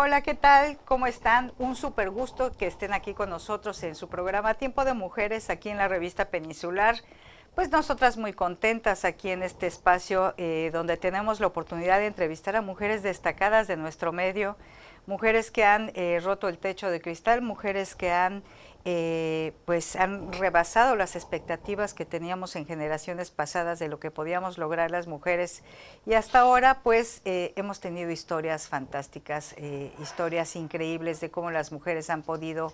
Hola, ¿qué tal? ¿Cómo están? Un súper gusto que estén aquí con nosotros en su programa Tiempo de Mujeres aquí en la revista Peninsular. Pues nosotras muy contentas aquí en este espacio donde tenemos la oportunidad de entrevistar a mujeres destacadas de nuestro medio, mujeres que han roto el techo de cristal, mujeres que pues han rebasado las expectativas que teníamos en generaciones pasadas de lo que podíamos lograr las mujeres, y hasta ahora pues hemos tenido historias fantásticas, historias increíbles de cómo las mujeres han podido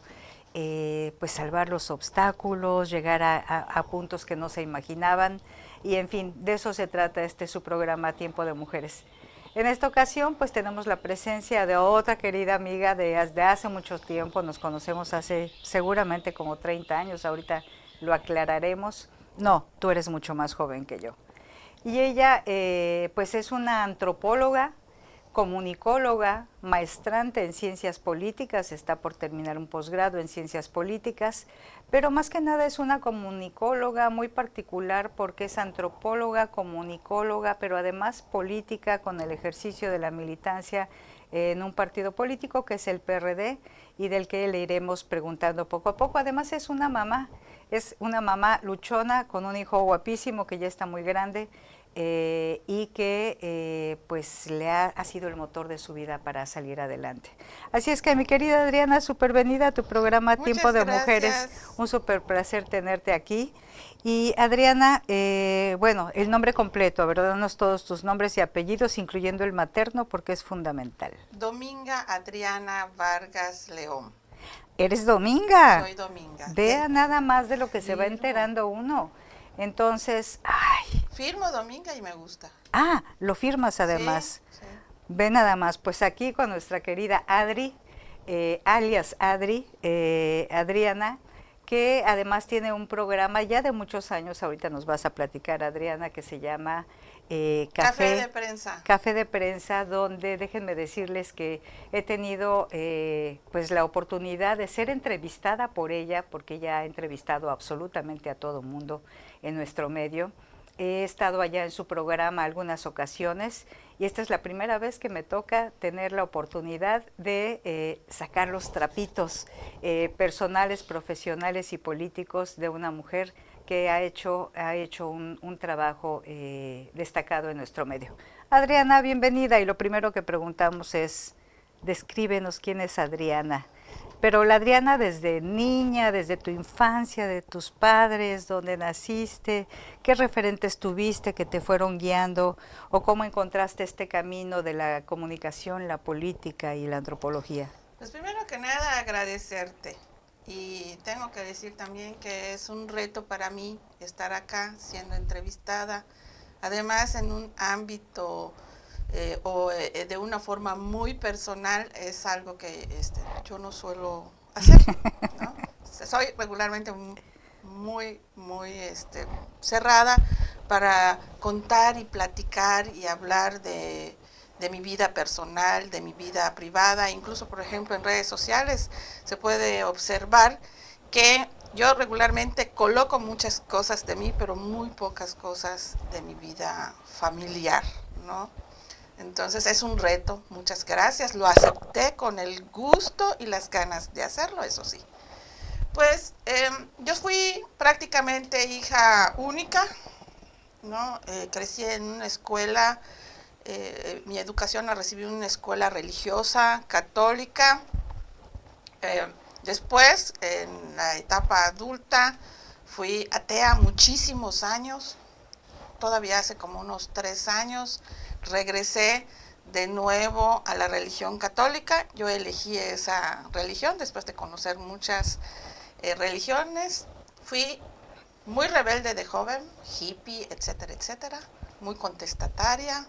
pues salvar los obstáculos, llegar a puntos que no se imaginaban, y en fin, de eso se trata su programa Tiempo de Mujeres. En esta ocasión pues tenemos la presencia de otra querida amiga desde hace mucho tiempo, nos conocemos hace seguramente como 30 años, ahorita lo aclararemos. No, tú eres mucho más joven que yo. Y ella pues es una antropóloga, comunicóloga, maestrante en ciencias políticas, está por terminar un posgrado en ciencias políticas, pero más que nada es una comunicóloga muy particular porque es antropóloga, comunicóloga, pero además política con el ejercicio de la militancia en un partido político que es el PRD y del que le iremos preguntando poco a poco. Además es una mamá luchona con un hijo guapísimo que ya está muy grande, y que pues ha sido el motor de su vida para salir adelante. Así es que mi querida Adriana, súper venida a tu programa Tiempo Muchas de Mujeres, gracias. un súper placer tenerte aquí. Y Adriana, bueno, el nombre completo, ¿verdad? Danos todos tus nombres y apellidos, incluyendo el materno, porque es fundamental. Dominga Adriana Vargas León. Eres Dominga. Soy Dominga. Vea nada más de lo que se va Firmo. enterando uno. Entonces, ay, Firmo Dominga y me gusta. lo firmas Sí, además. sí. Ve nada más, pues aquí con nuestra querida Adri, alias Adri, Adriana, que además tiene un programa ya de muchos años, ahorita nos vas a platicar, Adriana, que se llama Café de Café, prensa. Café de Prensa, donde déjenme decirles que he tenido pues la oportunidad de ser entrevistada por ella, porque ella ha entrevistado absolutamente a todo mundo en nuestro medio. He estado allá en su programa algunas ocasiones y esta es la primera vez que me toca tener la oportunidad de sacar los trapitos personales, profesionales y políticos de una mujer que ha hecho un trabajo destacado en nuestro medio. Adriana, bienvenida, y lo primero que preguntamos es, descríbenos quién es Adriana. Pero la Adriana desde niña, desde tu infancia, de tus padres, dónde naciste, qué referentes tuviste que te fueron guiando, o cómo encontraste este camino de la comunicación, la política y la antropología. Pues primero que nada agradecerte. Y tengo que decir también que es un reto para mí estar acá siendo entrevistada. Además en un ámbito de una forma muy personal es algo que yo no suelo hacer, ¿no? Soy regularmente muy cerrada para contar y platicar y hablar de mi vida personal, de mi vida privada, incluso por ejemplo en redes sociales se puede observar que yo regularmente coloco muchas cosas de mí, pero muy pocas cosas de mi vida familiar, ¿no? Entonces es un reto, muchas gracias, lo acepté con el gusto y las ganas de hacerlo, eso sí. Pues yo fui prácticamente hija única, ¿no? Crecí en una escuela, mi educación la recibí en una escuela religiosa, católica. Eh, Después, en la etapa adulta, fui atea muchísimos años, todavía hace como unos 3 años, regresé de nuevo a la religión católica. Yo elegí esa religión después de conocer muchas religiones. Fui muy rebelde de joven, hippie, etcétera, etcétera, muy contestataria.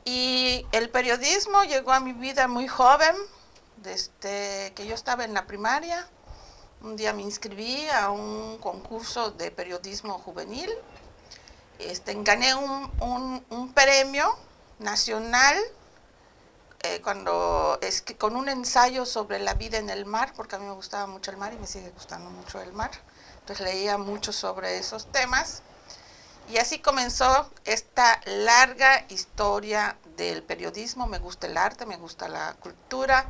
Y el periodismo llegó a mi vida muy joven, desde que yo estaba en la primaria. Un día me inscribí a un concurso de periodismo juvenil. Gané un premio nacional con un ensayo sobre la vida en el mar, porque a mí me gustaba mucho el mar y me sigue gustando mucho el mar. Entonces leía mucho sobre esos temas Y así comenzó esta larga historia del periodismo. Me gusta el arte, me gusta la cultura.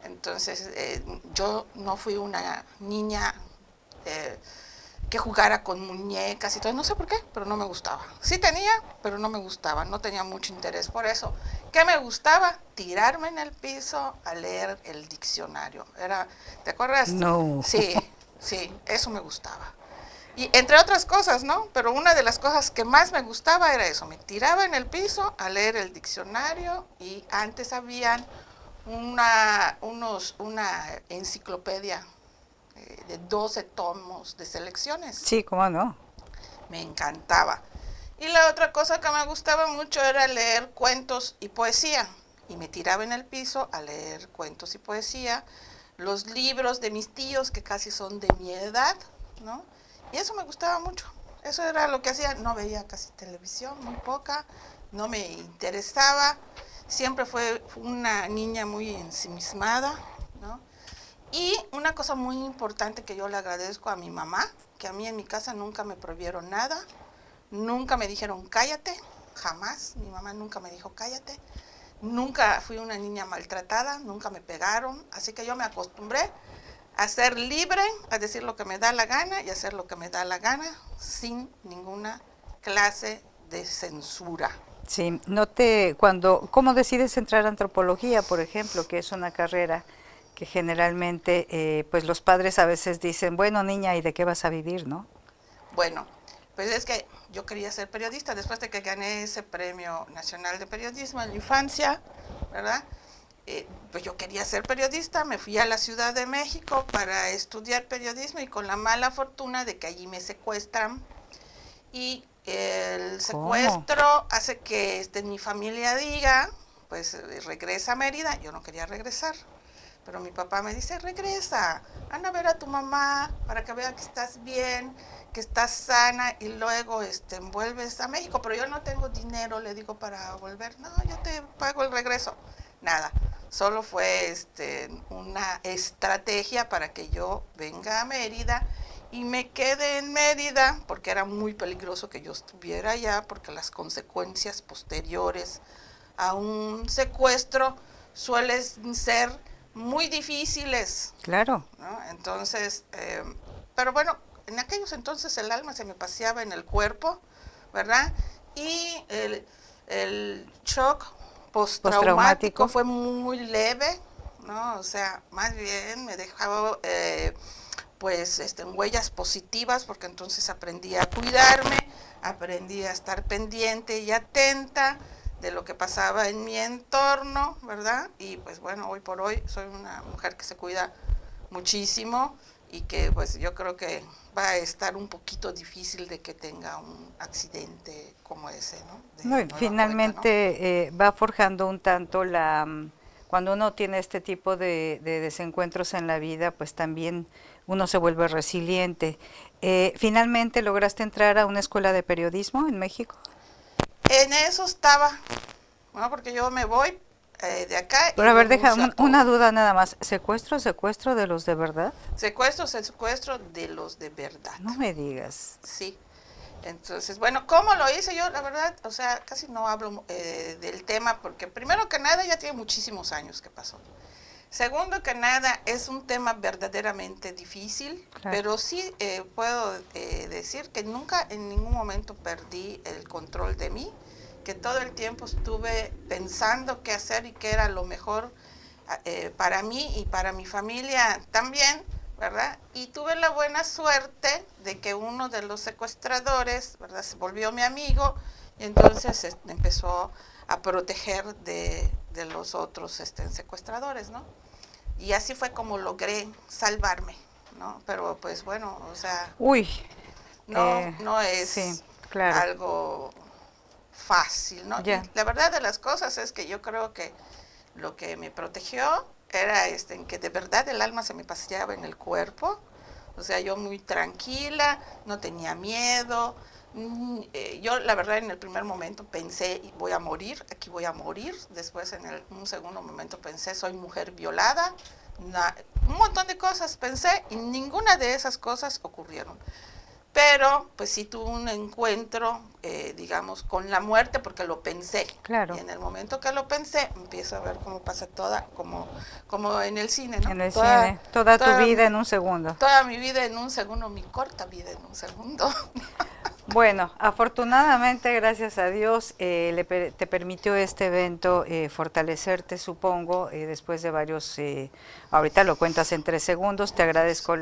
Entonces, yo no fui una niña que jugara con muñecas y todo, no sé por qué, pero no me gustaba. Sí tenía, pero no me gustaba, no tenía mucho interés por eso. ¿Qué me gustaba? Tirarme en el piso a leer el diccionario. ¿Te acuerdas? No. Sí, sí, eso me gustaba. Y entre otras cosas, ¿no? Pero una de las cosas que más me gustaba era eso. Me tiraba en el piso a leer el diccionario y antes habían una enciclopedia de 12 tomos de selecciones. Sí, cómo no. Me encantaba. Y la otra cosa que me gustaba mucho era leer cuentos y poesía. Y me tiraba en el piso a leer cuentos y poesía. Los libros de mis tíos, que casi son de mi edad, ¿no? Y eso me gustaba mucho. Eso era lo que hacía. No veía casi televisión, muy poca. No me interesaba. Siempre fue una niña muy ensimismada, ¿no? Y una cosa muy importante que yo le agradezco a mi mamá, que a mí en mi casa nunca me prohibieron nada, nunca me dijeron cállate, jamás, mi mamá nunca me dijo cállate, nunca fui una niña maltratada, nunca me pegaron, así que yo me acostumbré a ser libre, a decir lo que me da la gana y hacer lo que me da la gana sin ninguna clase de censura. Sí, ¿cómo decides entrar a antropología, por ejemplo, que es una carrera que generalmente, pues los padres a veces dicen, bueno, niña, ¿y de qué vas a vivir, no? Bueno, pues es que yo quería ser periodista después de que gané ese Premio Nacional de Periodismo en la infancia, ¿verdad? Pues yo quería ser periodista, me fui a la Ciudad de México para estudiar periodismo y con la mala fortuna de que allí me secuestran y el secuestro hace que mi familia diga, pues regresa a Mérida. Yo no quería regresar, pero mi papá me dice, regresa, anda a ver a tu mamá para que vea que estás bien, que estás sana y luego vuelves a México, pero yo no tengo dinero, le digo, para volver. No, yo te pago el regreso. Nada, solo fue una estrategia para que yo venga a Mérida y me quedé en Mérida, porque era muy peligroso que yo estuviera allá, porque las consecuencias posteriores a un secuestro suelen ser muy difíciles. Claro. ¿No? Entonces, pero bueno, en aquellos entonces el alma se me paseaba en el cuerpo, ¿verdad? Y el shock postraumático fue muy leve, ¿no? O sea, más bien me dejaba huellas positivas, porque entonces aprendí a cuidarme, aprendí a estar pendiente y atenta de lo que pasaba en mi entorno, ¿verdad? Y pues bueno, hoy por hoy soy una mujer que se cuida muchísimo y que pues yo creo que va a estar un poquito difícil de que tenga un accidente como ese, ¿no? No, finalmente, ¿no? Va forjando un tanto cuando uno tiene este tipo de desencuentros en la vida, pues también uno se vuelve resiliente. ¿Finalmente lograste entrar a una escuela de periodismo en México? En eso estaba, ¿no? Porque yo me voy de acá. Pero a ver, deja una duda nada más. ¿Secuestro de los de verdad? Secuestro de los de verdad. No me digas. Sí. Entonces, bueno, ¿cómo lo hice yo? La verdad, o sea, casi no hablo del tema porque primero que nada ya tiene muchísimos años que pasó. Segundo que nada, es un tema verdaderamente difícil, claro. Pero sí puedo decir que nunca en ningún momento perdí el control de mí, que todo el tiempo estuve pensando qué hacer y qué era lo mejor para mí y para mi familia también, ¿verdad? Y tuve la buena suerte de que uno de los secuestradores, ¿verdad?, se volvió mi amigo y entonces empezó a proteger de los otros secuestradores, ¿no? Y así fue como logré salvarme, ¿no? Pero pues bueno, o sea, no es sí, claro. algo fácil, ¿no? Yeah. Y la verdad de las cosas es que yo creo que lo que me protegió era en que de verdad el alma se me paseaba en el cuerpo, o sea, yo muy tranquila, no tenía miedo. Yo la verdad en el primer momento pensé, voy a morir, aquí voy a morir. Después en un segundo momento pensé, soy mujer violada. Un montón de cosas pensé y ninguna de esas cosas ocurrieron. pero pues sí tuve un encuentro, digamos, con la muerte porque lo pensé. Claro. Y en el momento que lo pensé, empiezo a ver cómo pasa toda, como en el cine, ¿no? En el cine, toda tu vida en un segundo. Toda mi vida en un segundo, mi corta vida en un segundo. Bueno, afortunadamente, gracias a Dios, te permitió este evento fortalecerte, supongo, después de varios, ahorita lo cuentas en 3 segundos, te agradezco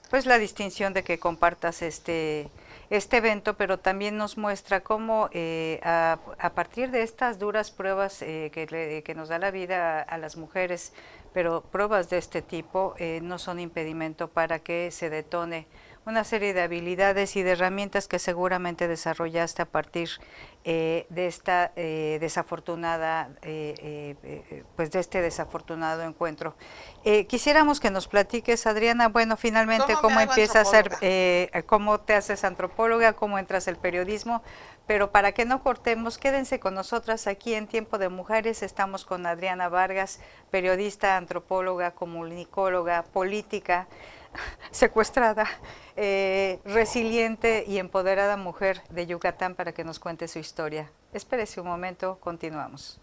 pues la distinción de que compartas este evento, pero también nos muestra cómo a partir de estas duras pruebas que nos da la vida a las mujeres, pero pruebas de este tipo no son impedimento para que se detone una serie de habilidades y de herramientas que seguramente desarrollaste a partir de esta desafortunada, pues de este desafortunado encuentro. Quisiéramos que nos platiques, Adriana, bueno, finalmente cómo empiezas a ser, cómo te haces antropóloga, cómo entras al periodismo, pero para que no cortemos, quédense con nosotras aquí en Tiempo de Mujeres. Estamos con Adriana Vargas, periodista, antropóloga, comunicóloga, política, secuestrada, resiliente y empoderada mujer de Yucatán, para que nos cuente su historia. Espérese un momento, continuamos.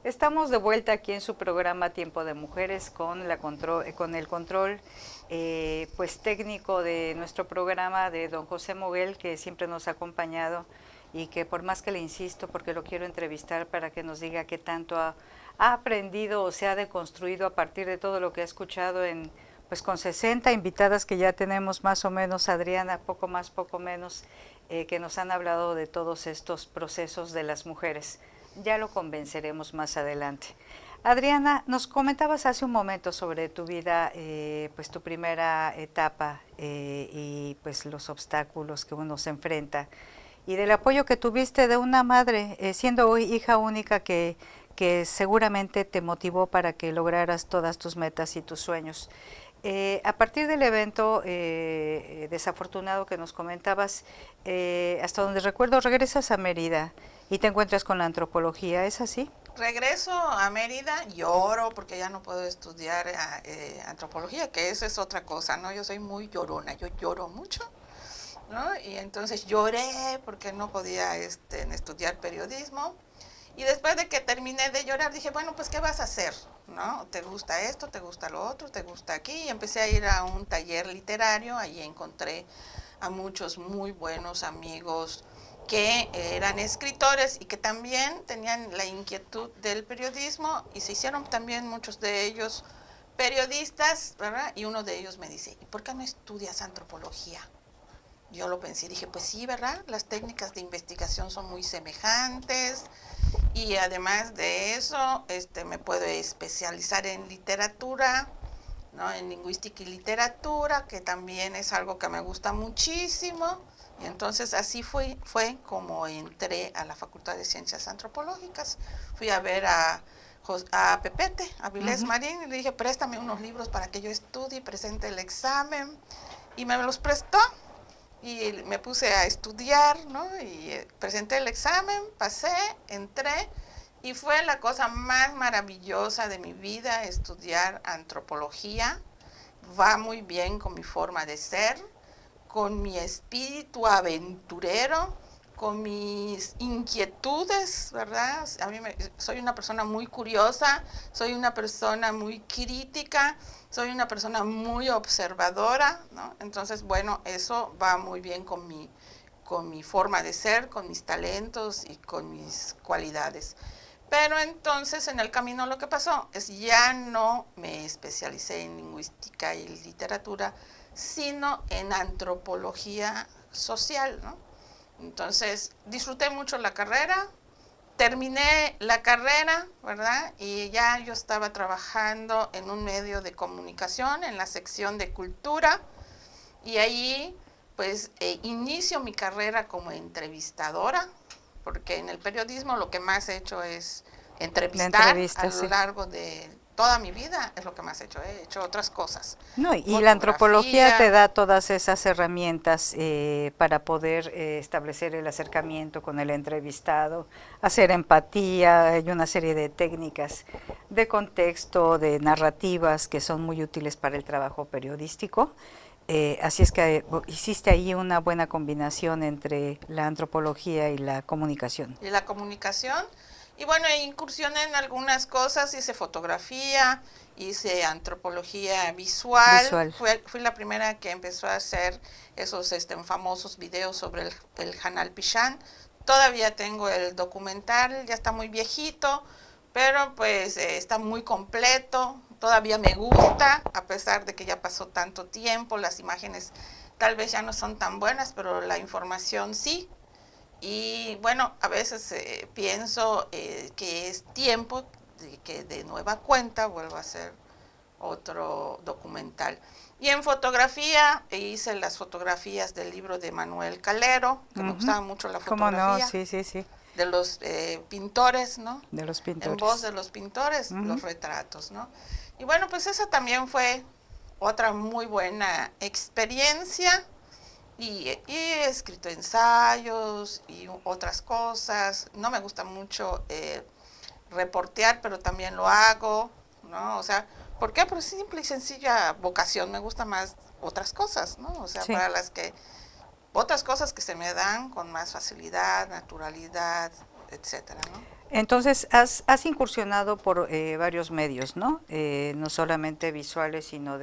Estamos de vuelta aquí en su programa Tiempo de Mujeres con el control pues técnico de nuestro programa, de don José Moguel, que siempre nos ha acompañado y que por más que le insisto, porque lo quiero entrevistar para que nos diga qué tanto ha aprendido o se ha deconstruido a partir de todo lo que ha escuchado pues con 60 invitadas que ya tenemos más o menos, Adriana, poco más, poco menos, que nos han hablado de todos estos procesos de las mujeres. Ya lo convenceremos más adelante. Adriana, nos comentabas hace un momento sobre tu vida, pues tu primera etapa y pues los obstáculos que uno se enfrenta y del apoyo que tuviste de una madre, siendo hija única, que seguramente te motivó para que lograras todas tus metas y tus sueños. A partir del evento desafortunado que nos comentabas, hasta donde recuerdo, regresas a Mérida y te encuentras con la antropología, ¿es así? Regreso a Mérida, lloro porque ya no puedo estudiar antropología, que eso es otra cosa, ¿no? Yo soy muy llorona, yo lloro mucho, ¿no? Y entonces lloré porque no podía estudiar periodismo. Y después de que terminé de llorar, dije, bueno, pues, ¿qué vas a hacer? ¿No? ¿Te gusta esto? ¿Te gusta lo otro? ¿Te gusta aquí? Y empecé a ir a un taller literario. Allí encontré a muchos muy buenos amigos que eran escritores y que también tenían la inquietud del periodismo, y se hicieron también muchos de ellos periodistas, ¿verdad? Y uno de ellos me dice, ¿y por qué no estudias antropología? Yo lo pensé y dije, pues sí, ¿verdad? Las técnicas de investigación son muy semejantes y además de eso me puedo especializar en literatura, ¿no? En lingüística y literatura, que también es algo que me gusta muchísimo. Y entonces así fue como entré a la Facultad de Ciencias Antropológicas. Fui a ver a Pepete, a Vilés Marín, y le dije, préstame unos libros para que yo estudie y presente el examen. Y me los prestó. Y me puse a estudiar, ¿no? Y presenté el examen, pasé, entré, y fue la cosa más maravillosa de mi vida estudiar antropología. Va muy bien con mi forma de ser, con mi espíritu aventurero, con mis inquietudes, ¿verdad? Soy una persona muy curiosa, soy una persona muy crítica, soy una persona muy observadora, ¿no? Entonces, bueno, eso va muy bien con mi forma de ser, con mis talentos y con mis cualidades. Pero entonces en el camino lo que pasó es ya no me especialicé en lingüística y literatura, sino en antropología social, ¿no? Entonces disfruté mucho la carrera, terminé la carrera, ¿verdad? Y ya yo estaba trabajando en un medio de comunicación, en la sección de cultura, y ahí pues inicio mi carrera como entrevistadora, porque en el periodismo lo que más he hecho es entrevistar a lo largo de toda mi vida es lo que más he hecho otras cosas. No, y la antropología te da todas esas herramientas para poder establecer el acercamiento con el entrevistado, hacer empatía, hay una serie de técnicas de contexto, de narrativas que son muy útiles para el trabajo periodístico. Así es que hiciste ahí una buena combinación entre la antropología y la comunicación. Y la comunicación, y bueno, incursioné en algunas cosas, hice fotografía, hice antropología visual. Fui la primera que empezó a hacer esos famosos videos sobre el Hanal Pishan. Todavía tengo el documental, ya está muy viejito, pero pues está muy completo, todavía me gusta, a pesar de que ya pasó tanto tiempo, las imágenes tal vez ya no son tan buenas, pero la información sí. Y bueno, a veces pienso que es tiempo de que de nueva cuenta vuelva a hacer otro documental. Y en fotografía hice las fotografías del libro de Manuel Calero, que me gustaba mucho la fotografía. ¿Cómo no? Sí, sí, sí. De los pintores, ¿no? De los pintores. En voz de los pintores, los retratos, ¿no? Y bueno, pues esa también fue otra muy buena experiencia. Y he escrito ensayos y otras cosas. No me gusta mucho reportear, pero también lo hago, ¿no? O sea, ¿por qué? Por simple y sencilla vocación. Me gusta más otras cosas, ¿no? O sea, sí. Para las que otras cosas que se me dan con más facilidad, naturalidad, etcétera, ¿no? Entonces, has incursionado por varios medios, ¿no? No solamente visuales, sino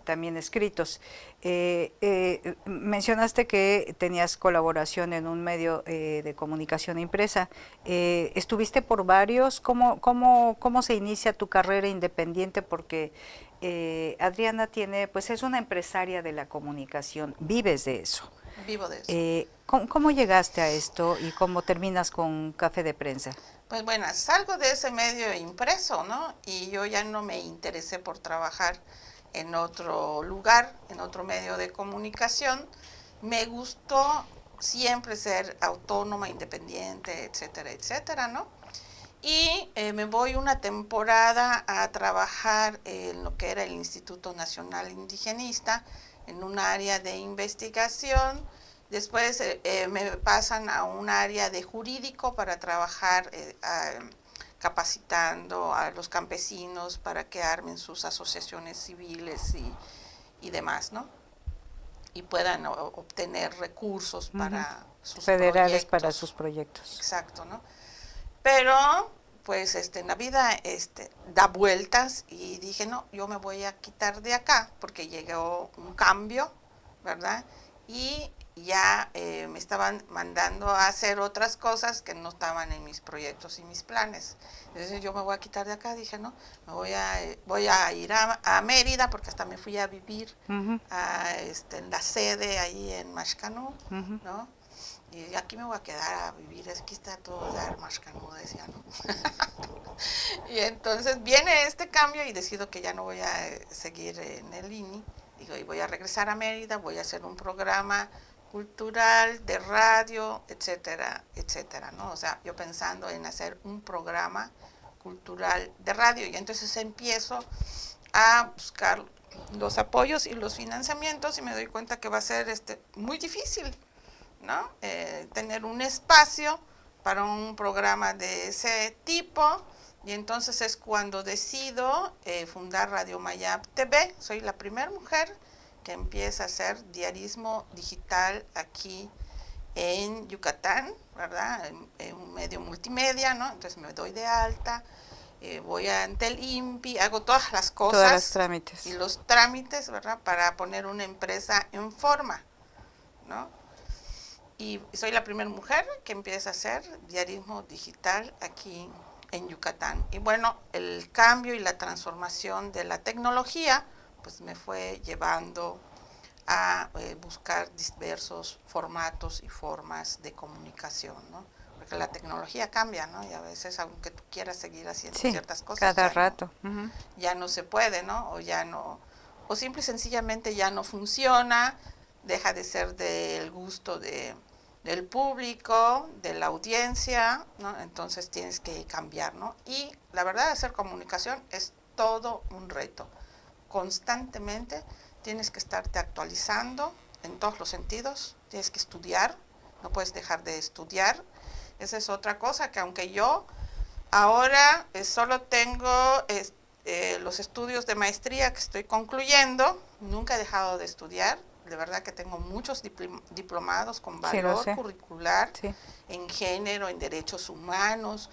también escritos. Mencionaste que tenías colaboración en un medio de comunicación impresa. ¿Estuviste por varios? ¿Cómo se inicia tu carrera independiente? Porque Adriana pues es una empresaria de la comunicación, vives de eso. Vivo de eso. ¿Cómo llegaste a esto y cómo terminas con Café de Prensa? Pues bueno, salgo de ese medio impreso, ¿no? Y yo ya no me interesé por trabajar en otro lugar, en otro medio de comunicación. Me gustó siempre ser autónoma, independiente, etcétera, etcétera, ¿no? Y me voy una temporada a trabajar en lo que era el Instituto Nacional Indigenista, en un área de investigación. Después me pasan a un área de jurídico para trabajar capacitando a los campesinos para que armen sus asociaciones civiles y demás, ¿no? Y puedan obtener recursos para sus federales proyectos. Para sus proyectos. Exacto, ¿no? Pero pues en la vida da vueltas y dije, no, yo me voy a quitar de acá porque llegó un cambio, ¿verdad? Y ya me estaban mandando a hacer otras cosas que no estaban en mis proyectos y mis planes. Entonces yo me voy a quitar de acá, dije, no, voy a ir a Mérida, porque hasta me fui a vivir en la sede ahí en Mashcanú, ¿no? Y aquí me voy a quedar a vivir, aquí está todo dar Mashcanú, decía, ¿no? Y entonces viene este cambio y decido que ya no voy a seguir en el INI. Digo, y voy a regresar a Mérida, voy a hacer un programa cultural, de radio, etcétera, etcétera, ¿no? O sea, yo pensando en hacer un programa cultural de radio y entonces empiezo a buscar los apoyos y los financiamientos y me doy cuenta que va a ser muy difícil, ¿no? Tener un espacio para un programa de ese tipo. Y entonces es cuando decido fundar Radio Mayab TV. Soy la primera mujer que empieza a hacer diarismo digital aquí en Yucatán, ¿verdad? En un medio multimedia, ¿no? Entonces me doy de alta, voy ante el INPI, hago todas las cosas. Todos los trámites. Y los trámites, ¿verdad? Para poner una empresa en forma, ¿no? Y soy la primera mujer que empieza a hacer diarismo digital aquí en Yucatán. Y bueno, el cambio y la transformación de la tecnología pues me fue llevando a buscar diversos formatos y formas de comunicación, ¿no? Porque la tecnología cambia, ¿no? Y a veces, aunque tú quieras seguir haciendo ciertas cosas, cada rato ya no se puede, ¿no? O simple y sencillamente ya no funciona, deja de ser del gusto del público, de la audiencia, ¿no? Entonces tienes que cambiar, ¿no? Y la verdad, hacer comunicación es todo un reto. Constantemente tienes que estarte actualizando en todos los sentidos, tienes que estudiar, no puedes dejar de estudiar. Esa es otra cosa que aunque yo ahora solo tengo los estudios de maestría que estoy concluyendo, nunca he dejado de estudiar. De verdad que tengo muchos diplomados con valor curricular, en género, en derechos humanos,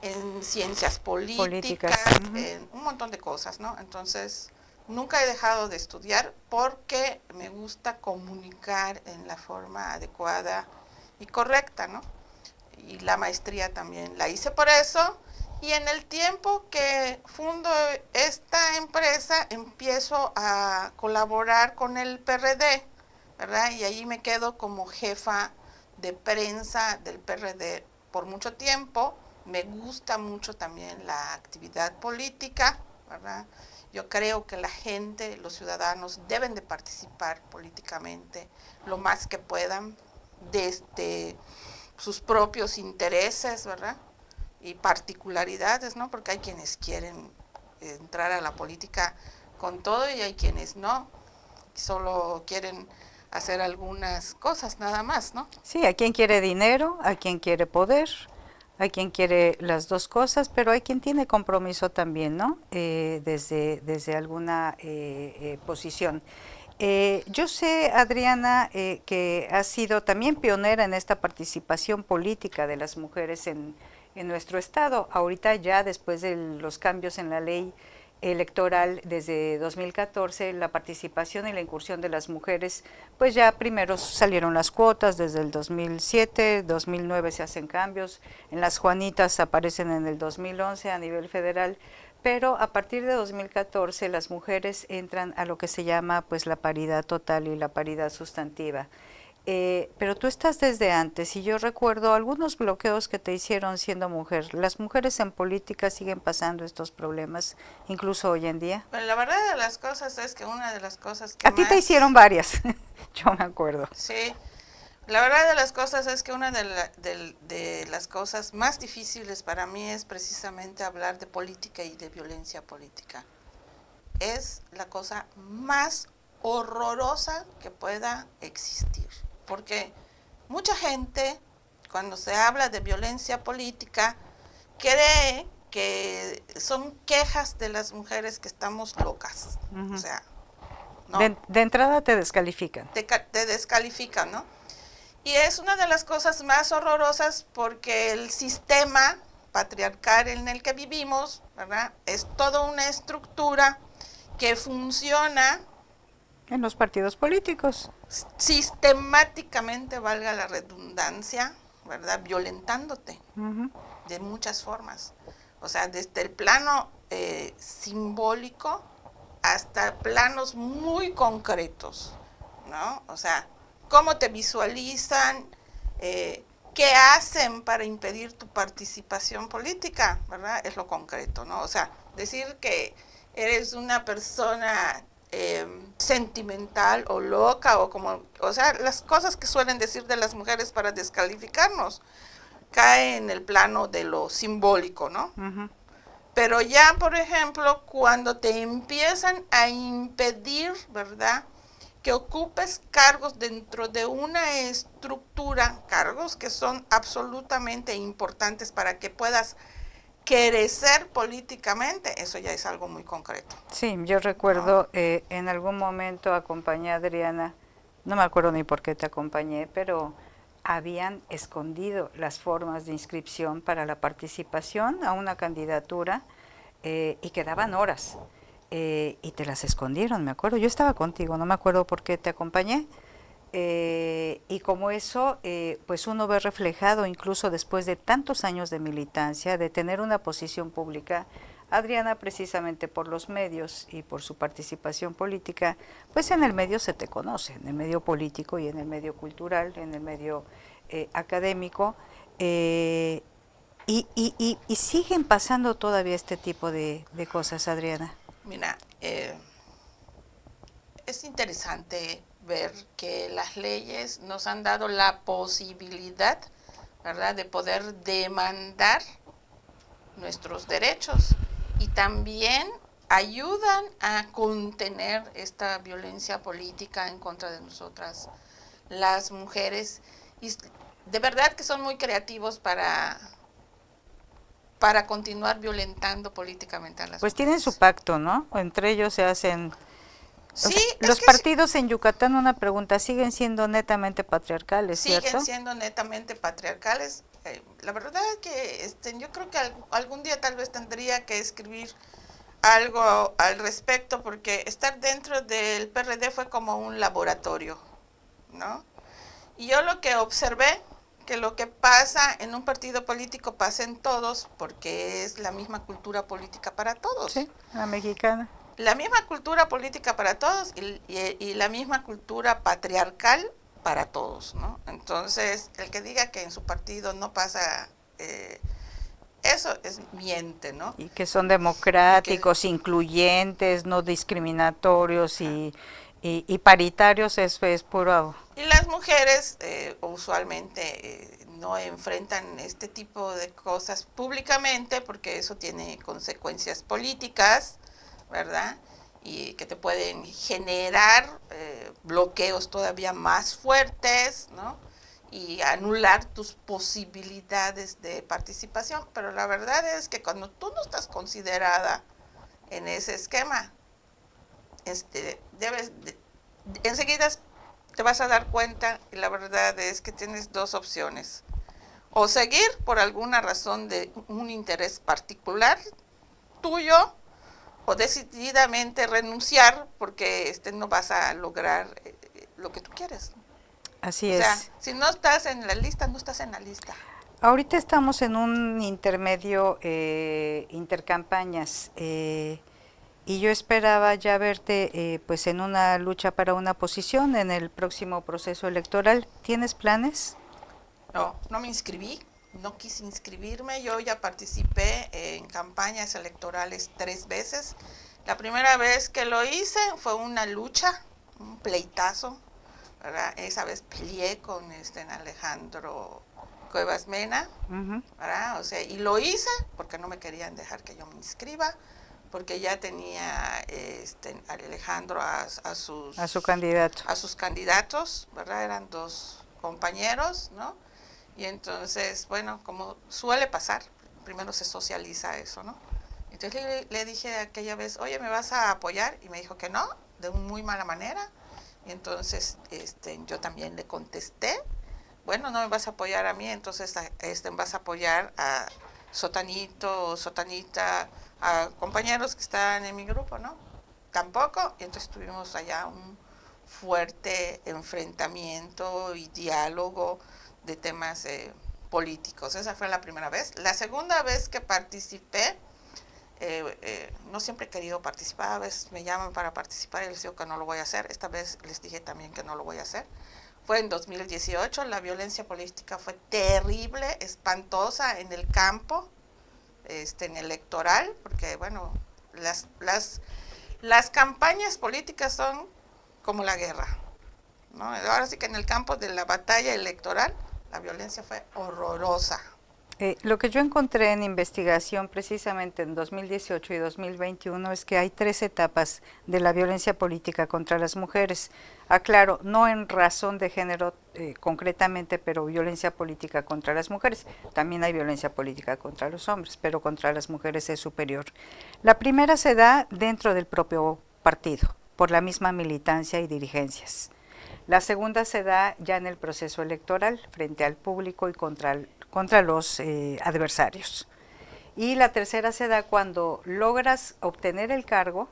en ciencias políticas, en un montón de cosas, ¿no? Entonces, nunca he dejado de estudiar porque me gusta comunicar en la forma adecuada y correcta, ¿no? Y la maestría también la hice por eso. Y en el tiempo que fundo esta empresa, empiezo a colaborar con el PRD, ¿verdad? Y ahí me quedo como jefa de prensa del PRD por mucho tiempo. Me gusta mucho también la actividad política, ¿verdad? Yo creo que la gente, los ciudadanos, deben de participar políticamente lo más que puedan desde sus propios intereses, ¿verdad? Y particularidades, ¿no? Porque hay quienes quieren entrar a la política con todo y hay quienes no, solo quieren hacer algunas cosas nada más, ¿no? Sí, hay quien quiere dinero, hay quien quiere poder, hay quien quiere las dos cosas, pero hay quien tiene compromiso también, ¿no? Desde alguna posición. Yo sé, Adriana, que has sido también pionera en esta participación política de las mujeres en nuestro estado. Ahorita ya después de los cambios en la ley electoral desde 2014, la participación y la incursión de las mujeres, pues ya primero salieron las cuotas desde el 2007, 2009 se hacen cambios, en las Juanitas aparecen en el 2011 a nivel federal, pero a partir de 2014 las mujeres entran a lo que se llama pues la paridad total y la paridad sustantiva. Pero tú estás desde antes y yo recuerdo algunos bloqueos que te hicieron siendo mujer. ¿Las mujeres en política siguen pasando estos problemas, incluso hoy en día? Bueno, la verdad de las cosas es que una de las cosas que a ti te hicieron varias, yo me acuerdo. Sí, la verdad de las cosas es que una de las cosas más difíciles para mí es precisamente hablar de política y de violencia política. Es la cosa más horrorosa que pueda existir. Porque mucha gente, cuando se habla de violencia política, cree que son quejas de las mujeres que estamos locas. O sea, no. De entrada te descalifican. Te descalifican, ¿no? Y es una de las cosas más horrorosas porque el sistema patriarcal en el que vivimos, ¿verdad? Es toda una estructura que funciona en los partidos políticos. Sistemáticamente, valga la redundancia, ¿verdad? Violentándote de muchas formas. O sea, desde el plano simbólico hasta planos muy concretos, ¿no? O sea, cómo te visualizan, qué hacen para impedir tu participación política, ¿verdad? Es lo concreto, ¿no? O sea, decir que eres una persona sentimental o loca o sea, las cosas que suelen decir de las mujeres para descalificarnos cae en el plano de lo simbólico, ¿no? Pero ya, por ejemplo, cuando te empiezan a impedir, ¿verdad?, que ocupes cargos dentro de una estructura, cargos que son absolutamente importantes para que puedas crecer políticamente, eso ya es algo muy concreto. Sí, yo recuerdo en algún momento acompañé a Adriana, no me acuerdo ni por qué te acompañé, pero habían escondido las formas de inscripción para la participación a una candidatura y quedaban horas y te las escondieron, me acuerdo. Yo estaba contigo, no me acuerdo por qué te acompañé. Y como eso, pues uno ve reflejado incluso después de tantos años de militancia, de tener una posición pública. Adriana, precisamente por los medios y por su participación política, pues en el medio se te conoce, en el medio político y en el medio cultural, en el medio académico, y siguen pasando todavía este tipo de cosas, Adriana. Mira, es interesante ver que las leyes nos han dado la posibilidad, ¿verdad?, de poder demandar nuestros derechos y también ayudan a contener esta violencia política en contra de nosotras, las mujeres, y de verdad que son muy creativos para continuar violentando políticamente a las Pues mujeres. tienen su pacto, ¿no? Entre ellos se hacen... Sí, o sea, es los que partidos en Yucatán, una pregunta, siguen siendo netamente patriarcales, siguen ¿cierto? siendo netamente patriarcales. La verdad es que yo creo que algún día tal vez tendría que escribir algo al respecto, porque estar dentro del PRD fue como un laboratorio, ¿no? Y yo lo que observé, que lo que pasa en un partido político pasa en todos, porque es la misma cultura política para todos. Sí, la mexicana. La misma cultura política para todos y la misma cultura patriarcal para todos, ¿no? Entonces, el que diga que en su partido no pasa eso es miente, ¿no? Y que son democráticos, incluyentes, no discriminatorios y paritarios, es puro... Y las mujeres usualmente no enfrentan este tipo de cosas públicamente porque eso tiene consecuencias políticas, ¿verdad? Y que te pueden generar bloqueos todavía más fuertes, ¿no? Y anular tus posibilidades de participación. Pero la verdad es que cuando tú no estás considerada en ese esquema, enseguida te vas a dar cuenta, y la verdad es que tienes dos opciones: o seguir por alguna razón de un interés particular tuyo, o decididamente renunciar porque no vas a lograr lo que tú quieres. Así O sea, es. si no estás en la lista, no estás en la lista. Ahorita estamos en un intermedio intercampañas y yo esperaba ya verte pues en una lucha para una posición en el próximo proceso electoral. ¿Tienes planes? No, no me inscribí, no quise inscribirme. Yo ya participé en campañas electorales 3 veces. La primera vez que lo hice fue una lucha, un pleitazo, ¿verdad? Esa vez peleé con Alejandro Cuevas Mena, ¿verdad? O sea, y lo hice porque no me querían dejar que yo me inscriba, porque ya tenía Alejandro a su candidato. A sus candidatos, ¿verdad? Eran 2 compañeros, ¿no? Y entonces, bueno, como suele pasar, primero se socializa eso, ¿no? Entonces le dije aquella vez, oye, ¿me vas a apoyar? Y me dijo que no, de muy mala manera. Y entonces yo también le contesté, bueno, no me vas a apoyar a mí, entonces vas a apoyar a Sotanito o Sotanita, a compañeros que están en mi grupo, ¿no? Tampoco. Y entonces tuvimos allá un fuerte enfrentamiento y diálogo de temas políticos. Esa fue la primera vez. La segunda vez que participé, no siempre he querido participar, a veces me llaman para participar y les digo que no lo voy a hacer. Esta vez les dije también que no lo voy a hacer. Fue en 2018, la violencia política fue terrible, espantosa en el campo, en electoral, porque bueno, las campañas políticas son como la guerra, ¿no? Ahora sí que en el campo de la batalla electoral, la violencia fue horrorosa. Lo que yo encontré en investigación precisamente en 2018 y 2021 es que hay 3 etapas de la violencia política contra las mujeres. Aclaro, no en razón de género concretamente, pero violencia política contra las mujeres. También hay violencia política contra los hombres, pero contra las mujeres es superior. La primera se da dentro del propio partido, por la misma militancia y dirigencias. La segunda se da ya en el proceso electoral, frente al público y contra los adversarios. Y la tercera se da cuando logras obtener el cargo,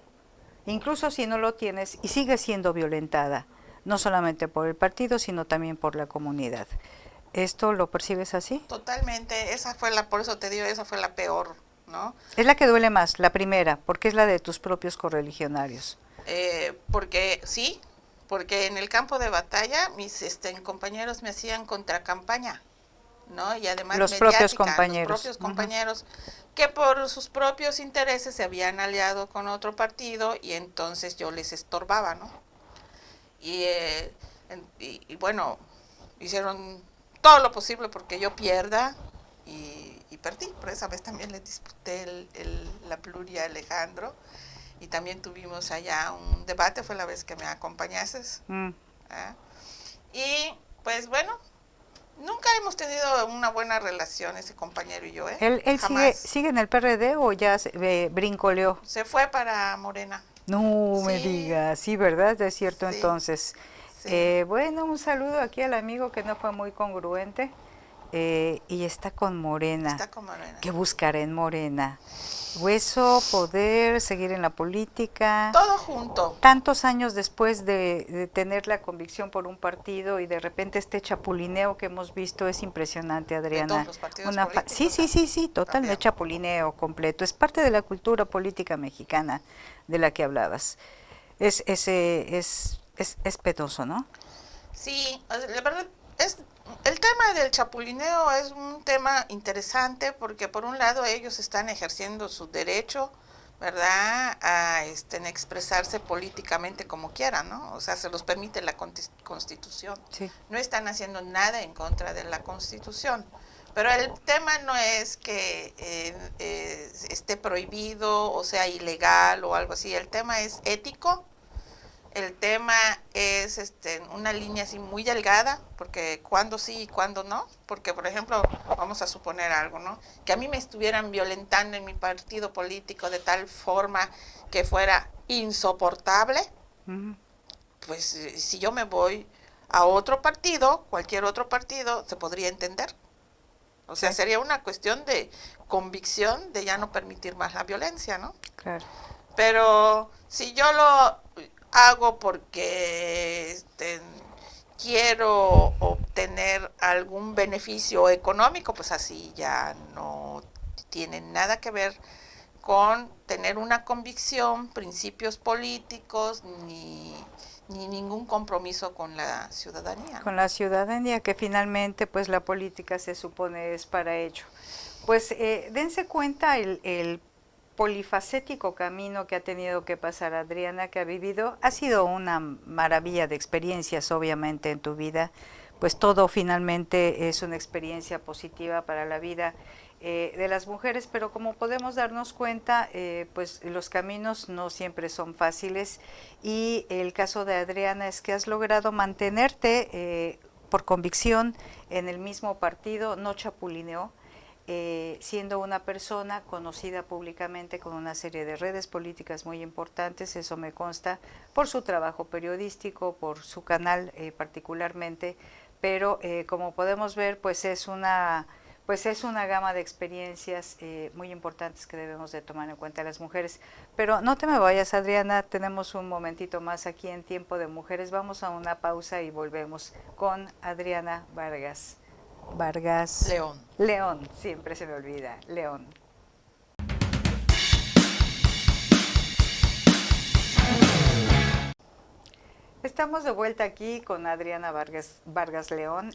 incluso si no lo tienes, y sigues siendo violentada, no solamente por el partido, sino también por la comunidad. ¿Esto lo percibes así? Totalmente, por eso te digo, esa fue la peor, ¿no? Es la que duele más, la primera, porque es la de tus propios correligionarios. Porque en el campo de batalla mis compañeros me hacían contracampaña, ¿no? Y además los propios compañeros que por sus propios intereses se habían aliado con otro partido y entonces yo les estorbaba, ¿no? Y bueno, hicieron todo lo posible porque yo pierda y perdí. Por esa vez también le disputé la pluria a Alejandro. y también tuvimos allá un debate, fue la vez que me acompañaste. ¿Ah? Y pues bueno, nunca hemos tenido una buena relación ese compañero y yo, ¿eh? ¿Él sigue en el PRD o ya brincoleó? Se fue para Morena. No Sí, me digas, sí, ¿verdad? Es cierto, sí, entonces. sí. Bueno, un saludo aquí al amigo que no fue muy congruente y está con Morena. Está con Morena. ¿Qué buscará en Morena? Hueso, poder, seguir en la política. Todo junto. Tantos años después de tener la convicción por un partido y de repente este chapulineo que hemos visto es impresionante, Adriana. De todos los partidos políticos. Sí, totalmente chapulineo completo. Es parte de la cultura política mexicana de la que hablabas. Es penoso, ¿no? Sí, la verdad el tema del chapulineo es un tema interesante porque por un lado ellos están ejerciendo su derecho, ¿verdad?, a expresarse políticamente como quieran, ¿no? O sea, se los permite la Constitución. Sí. No están haciendo nada en contra de la Constitución. Pero el tema no es que esté prohibido o sea ilegal o algo así. El tema es ético. El tema es una línea así muy delgada, porque cuándo sí y cuándo no. Porque, por ejemplo, vamos a suponer algo, ¿no? Que a mí me estuvieran violentando en mi partido político de tal forma que fuera insoportable. Pues si yo me voy a otro partido, cualquier otro partido, se podría entender. O sea, sería una cuestión de convicción de ya no permitir más la violencia, ¿no? Claro. Pero si yo lo hago porque quiero obtener algún beneficio económico, pues así ya no tiene nada que ver con tener una convicción, principios políticos, ni ningún compromiso con la ciudadanía. Con la ciudadanía, que finalmente pues la política se supone es para ello. Pues dense cuenta el polifacético camino que ha tenido que pasar Adriana, que ha vivido. Ha sido una maravilla de experiencias, obviamente, en tu vida. Pues todo finalmente es una experiencia positiva para la vida de las mujeres, pero como podemos darnos cuenta, pues los caminos no siempre son fáciles y el caso de Adriana es que has logrado mantenerte por convicción en el mismo partido, no chapulineó, siendo una persona conocida públicamente con una serie de redes políticas muy importantes, eso me consta, por su trabajo periodístico, por su canal particularmente, pero como podemos ver, pues es una gama de experiencias muy importantes que debemos de tomar en cuenta las mujeres. Pero no te me vayas, Adriana, tenemos un momentito más aquí en Tiempo de Mujeres. Vamos a una pausa y volvemos con Adriana Vargas. León, siempre se me olvida, León. Estamos de vuelta aquí con Adriana Vargas León,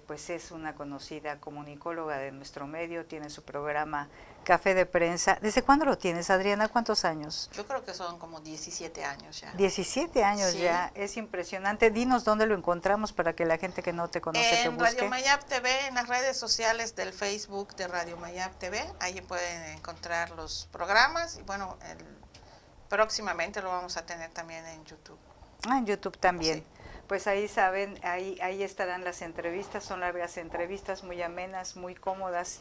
pues es una conocida comunicóloga de nuestro medio, tiene su programa Café de Prensa. ¿Desde cuándo lo tienes, Adriana? ¿Cuántos años? Yo creo que son como 17 años ya. 17 años sí. Ya, es impresionante. Dinos dónde lo encontramos para que la gente que no te conoce te busque. En Radio Mayap TV, en las redes sociales del Facebook de Radio Mayap TV, ahí pueden encontrar los programas y bueno, próximamente lo vamos a tener también en YouTube. En YouTube también. Sí. Pues ahí saben, ahí estarán las entrevistas, son largas entrevistas muy amenas, muy cómodas,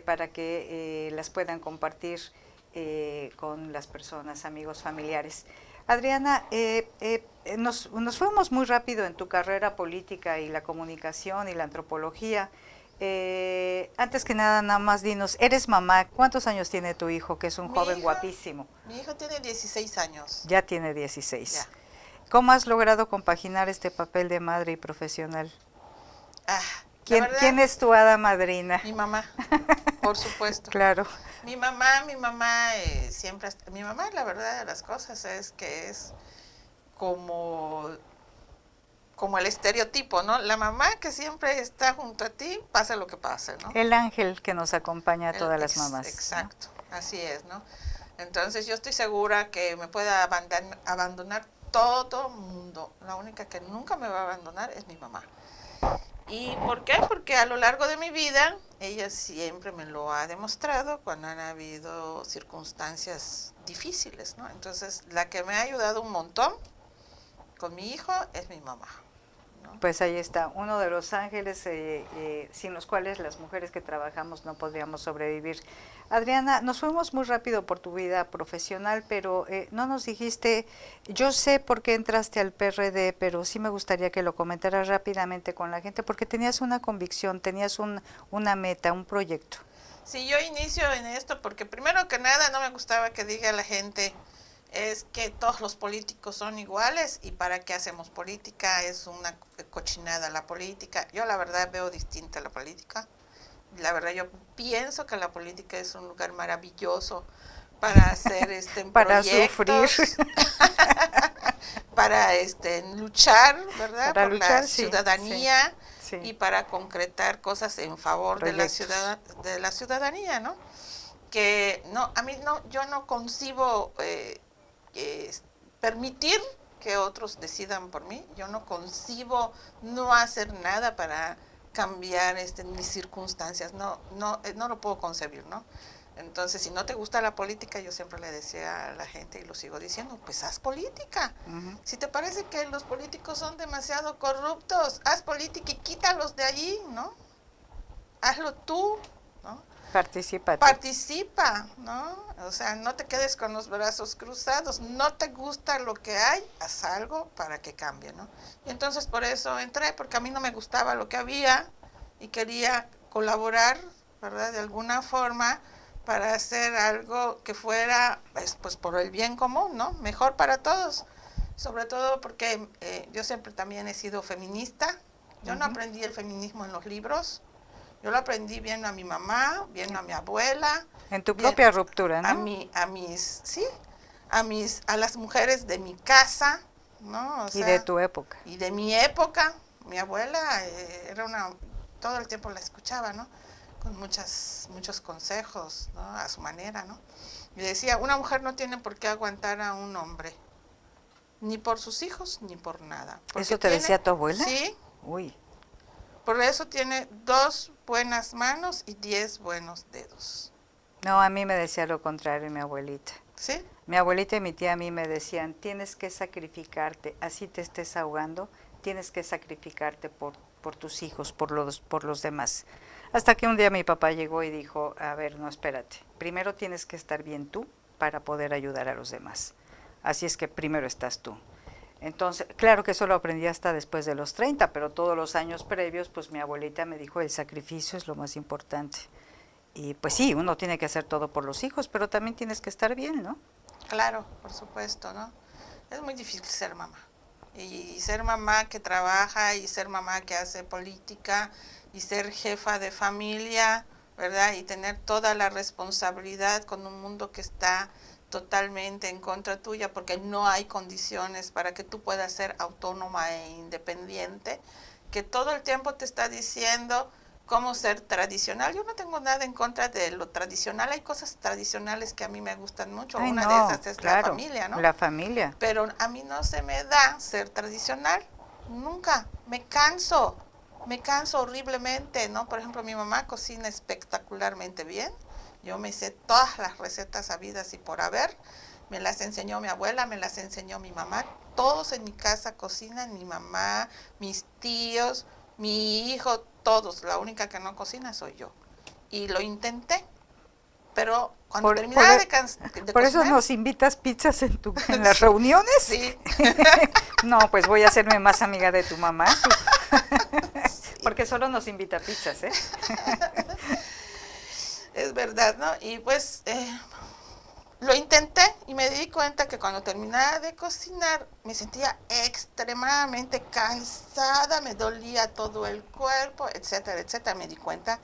para que las puedan compartir con las personas, amigos, familiares. Adriana, nos fuimos muy rápido en tu carrera política y la comunicación y la antropología. Antes que nada más dinos, eres mamá, ¿cuántos años tiene tu hijo, que es un joven guapísimo? Mi hijo tiene 16 años. Ya tiene 16. Ya. ¿Cómo has logrado compaginar este papel de madre y profesional? ¿Quién es tu hada madrina? Mi mamá, por supuesto. Claro. Mi mamá siempre, mi mamá la verdad de las cosas es que es como el estereotipo, ¿no? La mamá que siempre está junto a ti, pase lo que pase, ¿no? El ángel que nos acompaña a todas las mamás. Exacto, ¿no? Así es, ¿no? Entonces yo estoy segura que me pueda abandonar todo mundo. La única que nunca me va a abandonar es mi mamá. ¿Y por qué? Porque a lo largo de mi vida, ella siempre me lo ha demostrado cuando han habido circunstancias difíciles, ¿no? Entonces, la que me ha ayudado un montón con mi hijo es mi mamá, ¿no? Pues ahí está, uno de los ángeles sin los cuales las mujeres que trabajamos no podríamos sobrevivir. Adriana, nos fuimos muy rápido por tu vida profesional, pero no nos dijiste, yo sé por qué entraste al PRD, pero sí me gustaría que lo comentaras rápidamente con la gente, porque tenías una convicción, tenías una meta, un proyecto. Sí, yo inicio en esto porque primero que nada no me gustaba que diga la gente es que todos los políticos son iguales y para qué hacemos política, es una cochinada la política. Yo la verdad veo distinta la política. La verdad yo pienso que la política es un lugar maravilloso para hacer para proyectos, sufrir, para luchar, ¿verdad? para Por luchar, la sí, ciudadanía sí, sí. y para concretar cosas en favor de Proyectos. de la ciudadanía, ¿no? Que no, a mí no, yo no concibo permitir que otros decidan por mí. Yo no concibo no hacer nada para cambiar mis circunstancias. No lo puedo concebir, ¿no? Entonces, si no te gusta la política, yo siempre le decía a la gente y lo sigo diciendo, pues haz política. Si te parece que los políticos son demasiado corruptos, haz política y quítalos de allí, ¿no? Hazlo tú, ¿no? Participa, ¿no? O sea, no te quedes con los brazos cruzados, no te gusta lo que hay, haz algo para que cambie, ¿no? Y entonces por eso entré, porque a mí no me gustaba lo que había y quería colaborar, ¿verdad? De alguna forma para hacer algo que fuera, pues por el bien común, ¿no? Mejor para todos, sobre todo porque yo siempre también he sido feminista, yo no aprendí el feminismo en los libros, yo lo aprendí viendo a mi mamá, viendo a mi abuela. en tu propia ruptura, ¿no? A las mujeres de mi casa, ¿no? O sea, y de tu época. Y de mi época. Mi abuela todo el tiempo la escuchaba, ¿no? Con muchos consejos, ¿no? A su manera, ¿no? Y decía, una mujer no tiene por qué aguantar a un hombre, ni por sus hijos, ni por nada. ¿Eso te decía tu abuela? Sí. Uy. Por eso tiene 2 buenas manos y 10 buenos dedos. No, a mí me decía lo contrario mi abuelita. ¿Sí? Mi abuelita y mi tía a mí me decían, tienes que sacrificarte, así te estés ahogando, tienes que sacrificarte por tus hijos, por los demás. Hasta que un día mi papá llegó y dijo, a ver, no, espérate, primero tienes que estar bien tú para poder ayudar a los demás. Así es que primero estás tú. Entonces, claro que eso lo aprendí hasta después de los 30, pero todos los años previos, pues mi abuelita me dijo, el sacrificio es lo más importante. Y pues sí, uno tiene que hacer todo por los hijos, pero también tienes que estar bien, ¿no? Claro, por supuesto, ¿no? Es muy difícil ser mamá. Y ser mamá que trabaja, y ser mamá que hace política, y ser jefa de familia, ¿verdad? Y tener toda la responsabilidad con un mundo que está totalmente en contra tuya porque no hay condiciones para que tú puedas ser autónoma e independiente, que todo el tiempo te está diciendo cómo ser tradicional. Yo no tengo nada en contra de lo tradicional, hay cosas tradicionales que a mí me gustan mucho. Ay, una no, de esas es claro, la familia, ¿no? La familia. Pero a mí no se me da ser tradicional, nunca, me canso horriblemente, ¿no? Por ejemplo, mi mamá cocina espectacularmente bien, yo me sé todas las recetas habidas y por haber, me las enseñó mi abuela, me las enseñó mi mamá, todos en mi casa cocinan, mi mamá, mis tíos, mi hijo, todos, la única que no cocina soy yo. Y lo intenté, pero cuando terminaba de por cocinar, eso nos invitas pizzas en las sí, reuniones. Sí. No, pues voy a hacerme más amiga de tu mamá. Sí. Porque solo nos invita pizzas, ¿eh? Es verdad, ¿no? Y pues lo intenté y me di cuenta que cuando terminaba de cocinar me sentía extremadamente cansada, me dolía todo el cuerpo, etcétera, etcétera. Me di cuenta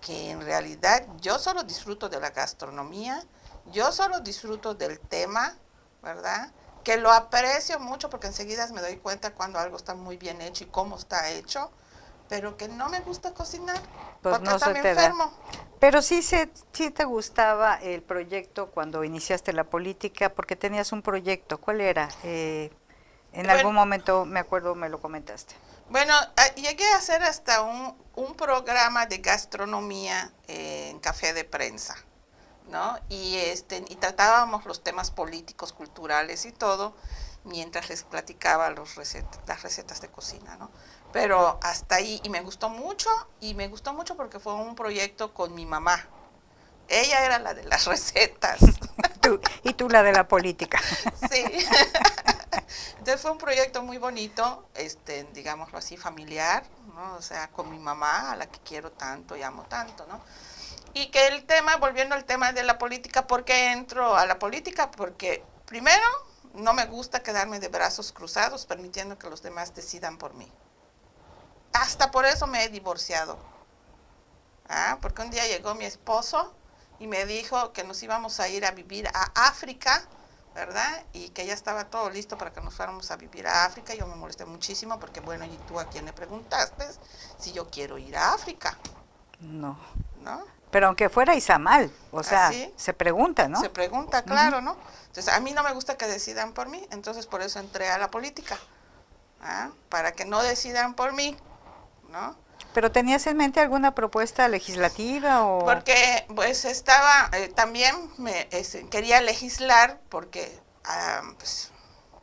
que en realidad yo solo disfruto de la gastronomía, yo solo disfruto del tema, ¿verdad? Que lo aprecio mucho porque enseguida me doy cuenta cuando algo está muy bien hecho y cómo está hecho, pero que no me gusta cocinar pues porque no hasta me enfermo. Pero sí te gustaba el proyecto cuando iniciaste la política, porque tenías un proyecto. ¿Cuál era? En Bueno, algún momento, me acuerdo, me lo comentaste. bueno, llegué a hacer hasta un programa de gastronomía en Café de Prensa, ¿no? Y tratábamos los temas políticos, culturales y todo, mientras les platicaba las recetas de cocina, ¿no? Pero hasta ahí, y me gustó mucho porque fue un proyecto con mi mamá. Ella era la de las recetas. Y tú la de la política. Sí. Entonces fue un proyecto muy bonito, digámoslo así, familiar, ¿no? O sea, con mi mamá, a la que quiero tanto y amo tanto, ¿no? Y que el tema, volviendo al tema de la política, ¿por qué entro a la política? Porque primero, no me gusta quedarme de brazos cruzados permitiendo que los demás decidan por mí. Hasta por eso me he divorciado. Porque un día llegó mi esposo y me dijo que nos íbamos a ir a vivir a África, ¿verdad? Y que ya estaba todo listo para que nos fuéramos a vivir a África. Yo me molesté muchísimo porque, bueno, ¿y tú a quién le preguntaste si yo quiero ir a África? No. ¿No? Pero aunque fuera Izamal, o sea, ¿Así? se pregunta, ¿no? Se pregunta, claro, ¿no? Entonces, a mí no me gusta que decidan por mí, entonces por eso entré a la política, para que no decidan por mí, ¿no? ¿Pero tenías en mente alguna propuesta legislativa o...? Porque pues también quería legislar porque pues,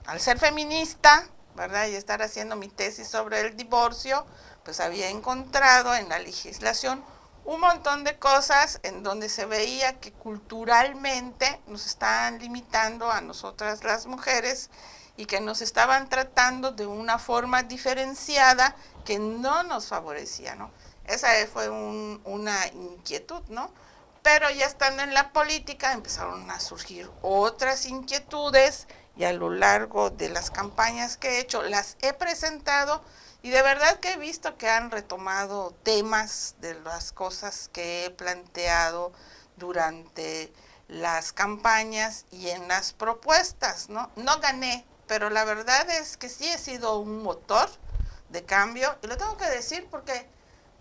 al ser feminista, ¿verdad? Y estar haciendo mi tesis sobre el divorcio, pues había encontrado en la legislación un montón de cosas en donde se veía que culturalmente nos estaban limitando a nosotras las mujeres y que nos estaban tratando de una forma diferenciada que no nos favorecía, ¿no? Esa fue una inquietud, ¿no? Pero ya estando en la política empezaron a surgir otras inquietudes y a lo largo de las campañas que he hecho las he presentado y de verdad que he visto que han retomado temas de las cosas que he planteado durante las campañas y en las propuestas, ¿no? No gané, pero la verdad es que sí he sido un motor de cambio y lo tengo que decir porque,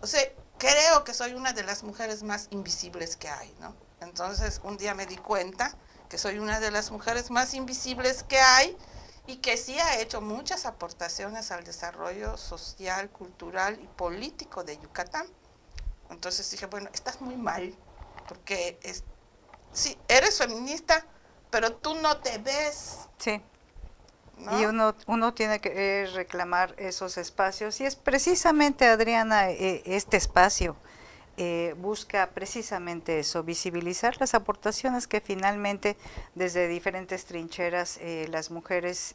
o sea, creo que soy una de las mujeres más invisibles que hay, ¿no? Entonces un día me di cuenta que soy una de las mujeres más invisibles que hay y que sí ha hecho muchas aportaciones al desarrollo social, cultural y político de Yucatán. Entonces dije, bueno, estás muy mal, porque sí, eres feminista, pero tú no te ves. Sí. ¿No? Y uno tiene que reclamar esos espacios. Y es precisamente, Adriana, este espacio busca precisamente eso, visibilizar las aportaciones que finalmente desde diferentes trincheras las mujeres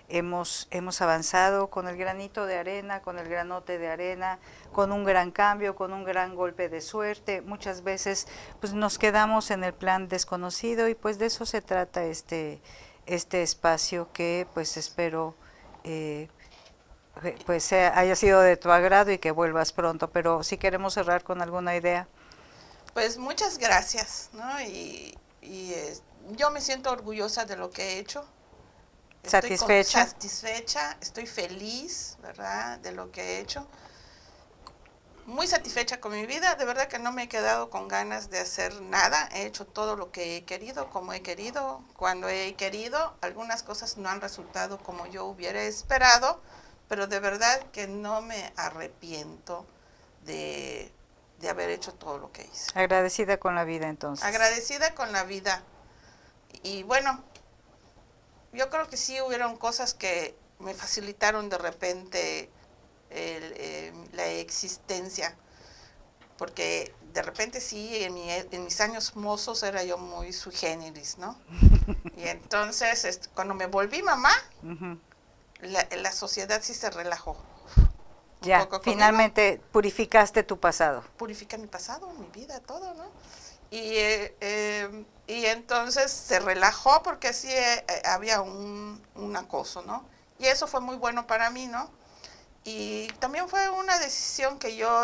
hemos avanzado con el granito de arena, con el granote de arena, con un gran cambio, con un gran golpe de suerte. Muchas veces pues nos quedamos en el plan desconocido y pues de eso se trata este espacio que pues espero pues haya sido de tu agrado y que vuelvas pronto, pero si queremos cerrar con alguna idea. Pues muchas gracias, ¿no? Yo me siento orgullosa de lo que he hecho. ¿Satisfecha? Satisfecha, estoy feliz, ¿verdad? De lo que he hecho. Muy satisfecha con mi vida, de verdad que no me he quedado con ganas de hacer nada, he hecho todo lo que he querido, como he querido, cuando he querido, algunas cosas no han resultado como yo hubiera esperado, pero de verdad que no me arrepiento de haber hecho todo lo que hice. Agradecida con la vida entonces. Agradecida con la vida. Y bueno, yo creo que sí hubieron cosas que me facilitaron de repente la existencia, porque de repente sí, en mis años mozos era yo muy sui generis, ¿no? Y entonces cuando me volví mamá, la sociedad sí se relajó. Ya, finalmente purificaste tu pasado. Purifica mi pasado, mi vida, todo, ¿no? Y entonces se relajó porque sí había un acoso, ¿no? Y eso fue muy bueno para mí, ¿no? Y también fue una decisión que yo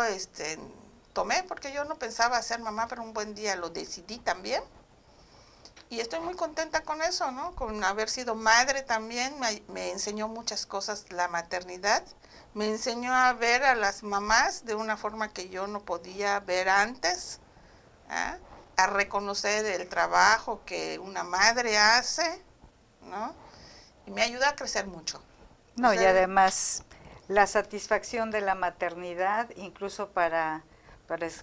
tomé porque yo no pensaba ser mamá, pero un buen día lo decidí también. Y estoy muy contenta con eso, ¿no? Con haber sido madre también, me enseñó muchas cosas la maternidad. Me enseñó a ver a las mamás de una forma que yo no podía ver antes, a reconocer el trabajo que una madre hace, ¿no? y me ayuda a crecer mucho. No, O y sea, además la satisfacción de la maternidad, incluso para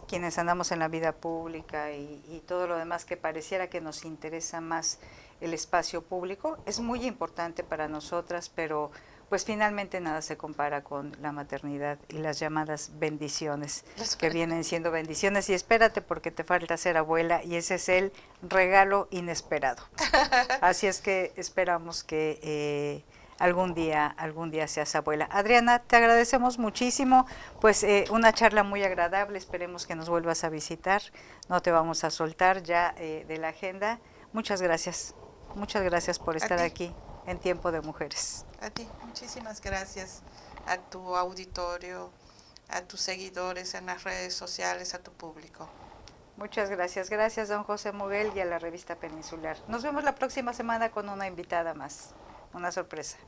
quienes andamos en la vida pública y todo lo demás que pareciera que nos interesa más el espacio público, es muy importante para nosotras, pero pues finalmente nada se compara con la maternidad y las llamadas bendiciones, que vienen siendo bendiciones. Y espérate porque te falta ser abuela y ese es el regalo inesperado. Así es que esperamos que algún día seas abuela. Adriana, te agradecemos muchísimo, pues una charla muy agradable, esperemos que nos vuelvas a visitar, no te vamos a soltar ya de la agenda. Muchas gracias por estar aquí en Tiempo de Mujeres. A ti, muchísimas gracias, a tu auditorio, a tus seguidores en las redes sociales, a tu público. Muchas gracias, gracias don José Muguel y a la revista Peninsular. Nos vemos la próxima semana con una invitada más, una sorpresa.